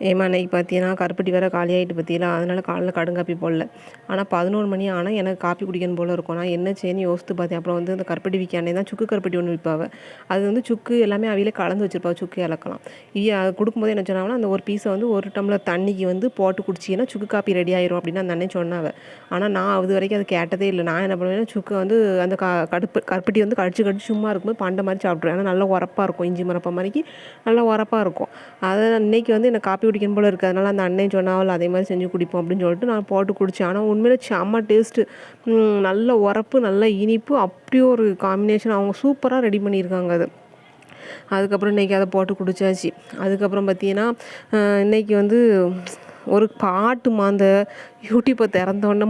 ஏம்மா இன்னைக்கு பார்த்தீங்கன்னா கருப்பட்டி வேறு காலியாகிட்டு பார்த்தீங்களா, அதனால் காலைல கடுங்காப்பி போடல. ஆனால் 11 மணி ஆனால் எனக்கு காப்பி குடிக்கணும் போல் இருக்கும். நான் என்ன செய்யன்னு யோசித்து பார்த்தேன். அப்புறம் வந்து இந்த கருப்பட்டி விற்கானே தான் சுக்கு கருப்பட்டி ஒன்று விற்பாவ. அது வந்து சுக்கு எல்லாமே அவியிலே கலந்து வச்சுருப்பாவ, சுக்கு ஏலக்கலாம். அது கொடுக்கும்போது என்ன சொன்னாங்கன்னா, அந்த ஒரு பீஸை வந்து 1 டம்ளர் தண்ணிக்கு வந்து போட்டு குடிச்சிங்கன்னா சுக்கு காப்பி ரெடி ஆயிரும் அப்படின்னு அந்த அண்ணன் சொன்னாவ. ஆனால் நான் அது வரைக்கும் அது கேட்டதே இல்லை. நான் என்ன பண்ணுவேன்னா, சுக்கை வந்து அந்த கருப்பட்டி வந்து கடிச்சு கடிச்சு சும்மா இருக்கும்போது பண்டை மாதிரி சாப்பிட்ருவேன். ஆனால் நல்லா உரப்பாக இருக்கும், இஞ்சி மரப்பா மாதிரிக்கு நல்லா உரப்பாக இருக்கும். அதை இன்னைக்கு வந்து எனக்கு காப்பி குடிக்கணும் போல் இருக்குது. அதனால் அந்த அண்ணன் சொன்னாவல அதே மாதிரி செஞ்சு குடிப்போம் அப்படின்னு சொல்லிட்டு நான் போட்டு குடித்தேன். ஆனால் உண்மையிலே செம்ம டேஸ்ட்டு. நல்ல உரப்பு, நல்ல இனிப்பு, அப்படி ஒரு காம்பினேஷன். அவங்க சூப்பராக ரெடி பண்ணியிருக்காங்க அது. அதுக்கப்புறம் இன்றைக்கி அதை போட்டு குடித்தாச்சு. அதுக்கப்புறம் பார்த்தீங்கன்னா இன்றைக்கி வந்து ஒரு பாட்டுமா, அந்த யூடியூப்பை திறந்தோடனே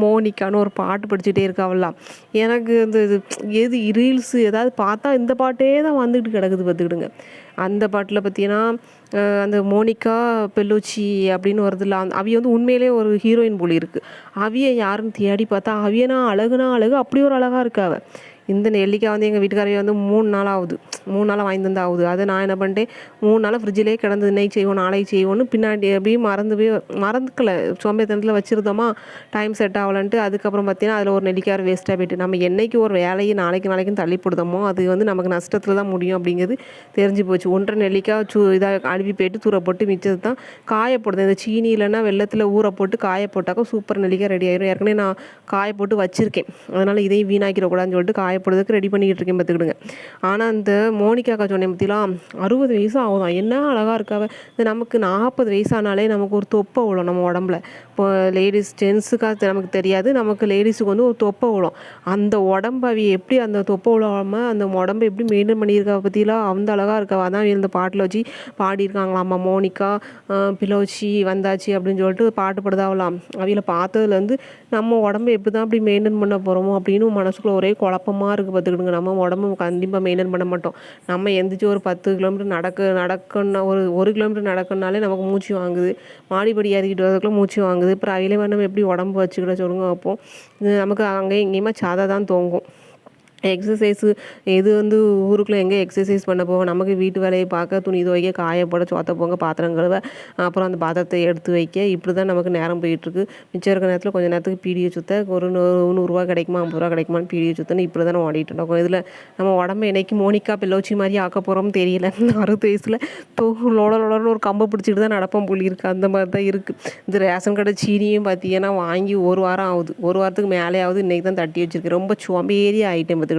மோனிக்கான்னு ஒரு பாட்டு படிச்சுட்டே இருக்காவலாம். எனக்கு இந்த எது ரீல்ஸு ஏதாவது பார்த்தா இந்த பாட்டே தான் வந்துக்கிட்டு கிடக்குது பார்த்துக்கிடுங்க. அந்த பாட்டில் பார்த்தீங்கன்னா அந்த மோனிகா பெல்லூச்சி அப்படின்னு வருதுல்ல, அவிய வந்து உண்மையிலே ஒரு ஹீரோயின் போலி இருக்குது. அவிய யாருன்னு தேடி பார்த்தா அவியனா அழகு அப்படி ஒரு அழகாக இருக்காவ. இந்த நெல்லிக்காய் வந்து எங்கள் வீட்டுக்காரையை வந்து 3 நாள் ஆகுது, 3 நாளாக வாங்கி வந்து ஆகுது. அதை நான் என்ன பண்ணிட்டேன், 3 நாளாக ஃப்ரிட்ஜிலே கிடந்து இன்னைக்கு செய்வோம் நாளைக்கு செய்வோன்னு பின்னாடி அப்படியே மறந்துக்கல சோம்பேத்தனத்தில் வச்சுருந்தோமா, டைம் செட் ஆகலன்ட்டு. அதுக்கப்புறம் பார்த்தீங்கன்னா அதில் ஒரு நெல்லிக்காய் வேஸ்ட்டாக போய்ட்டு, நம்ம என்றைக்கு ஒரு வேலையை நாளைக்குன்னு தள்ளி போடுதோமோ அது வந்து நமக்கு நஷ்டத்தில் தான் முடியும் அப்படிங்கிறது தெரிஞ்சு போச்சு. 1.5 நெல்லிக்காய் இதாக அழுவி போய்ட்டு தூர போட்டு மிச்சது தான் காய போடுது. இந்த சீனி இல்லைன்னா வெள்ளத்தில் ஊற போட்டு காய போட்டாக்கா சூப்பர் நெல்லிக்காய் ரெடி ஆயிரும். ஏற்கனவே நான் காய போட்டு வச்சுருக்கேன், அதனால் இதையும் வீணாக்கிடக்கூடாதுன்னு சொல்லிட்டு காயப்படுறதுக்கு ரெடி பண்ணிக்கிட்டு இருக்கேன் பார்த்துக்கிடுங்க. ஆனால் இந்த மோனிகாக்கா சொன்னேன் பற்றிலாம் 60 வயசு ஆகுதான், என்ன அழகாக இருக்காவ. இந்த நமக்கு 40 வயசானாலே நமக்கு ஒரு தொப்பை விழும் நம்ம உடம்புல. இப்போ லேடிஸ் ஜென்ஸுக்காக நமக்கு தெரியாது, நமக்கு லேடிஸுக்கு வந்து ஒரு தொப்பை விழும். அந்த உடம்பு எப்படி அந்த தொப்பை விழாமல் அந்த உடம்பை எப்படி மெயின்டைன் பண்ணியிருக்கா பற்றிலாம் அந்த அழகாக இருக்கா. அதான் இந்த பாட்டில் வச்சு பாடியிருக்காங்களாம்மா, மோனிகா பிலோச்சி வந்தாச்சு அப்படின்னு சொல்லிட்டு பாட்டு பாடுதாவலாம். அவியில் பார்த்ததுலேருந்து நம்ம உடம்பு எப்படி தான் அப்படி மெயின்டைன் பண்ண போகிறோமோ அப்படின்னு மனசுக்குள்ள ஒரே குழப்பமாக இருக்குது பார்த்துக்கிடுங்க. நம்ம உடம்பு கண்டிப்பாக மெயின்டைன் பண்ண மாட்டோம். நம்ம எந்திரிச்சு ஒரு 10 கிலோமீட்டர் நடக்கணும்னா ஒரு கிலோமீட்டர் நடக்கணுனாலே நமக்கு மூச்சு வாங்குது. மாடிப்படி ஏறிக்கிட்டு வரதுக்குள்ள மூச்சு வாங்குது. அப்புறம் அவியிலே நம்ம எப்படி உடம்பு வச்சுக்கிட சொல்லுங்க. அப்போது நமக்கு அங்கேயும் இங்கேயுமா சாதா தான் தோங்கும். எக்ஸசைஸு இது வந்து ஊருக்குள்ளே எங்கே எக்ஸசைஸ் பண்ண போவோம். நமக்கு வீட்டு வேலையை பார்க்க, துணி துவைக்க, காய போட, சோத்த போங்க, பாத்திரம் கழுவ, அப்புறம் அந்த பாத்திரத்தை எடுத்து வைக்க, இப்படி தான் நமக்கு நேரம் போயிட்டுருக்கு. மிச்சம் இருக்கிற நேரத்தில் கொஞ்சம் நேரத்துக்கு பீடியை சுற்ற, ஒரு 100 கிடைக்குமா 50 கிடைக்குமான்னு பீடியை சுற்றன்னு இப்படி தானே ஓடிட்டு இருக்கோம். இதில் நம்ம உடம்பு என்னைக்கு மோனிகா பெல்லோச்சி மாதிரி ஆக்க போகிறோம்னு தெரியல. 60 வயசில் லோடன்னு ஒரு கம்பை பிடிச்சிட்டு தான் நடப்போம் புள்ளி இருக்குது. அந்த மாதிரி தான் இருக்குது. இந்த ரேஷன் கடை சீனியும் பார்த்தீங்கன்னா வாங்கி 1 வாரம் ஆகுது, 1 வாரத்துக்கு மேலே ஆகுது. இன்றைக்கி தான் தட்டி வச்சுருக்கு. ரொம்ப சோம்பேறி ஆகிட்டேன் பார்த்துக்கிடுங்க.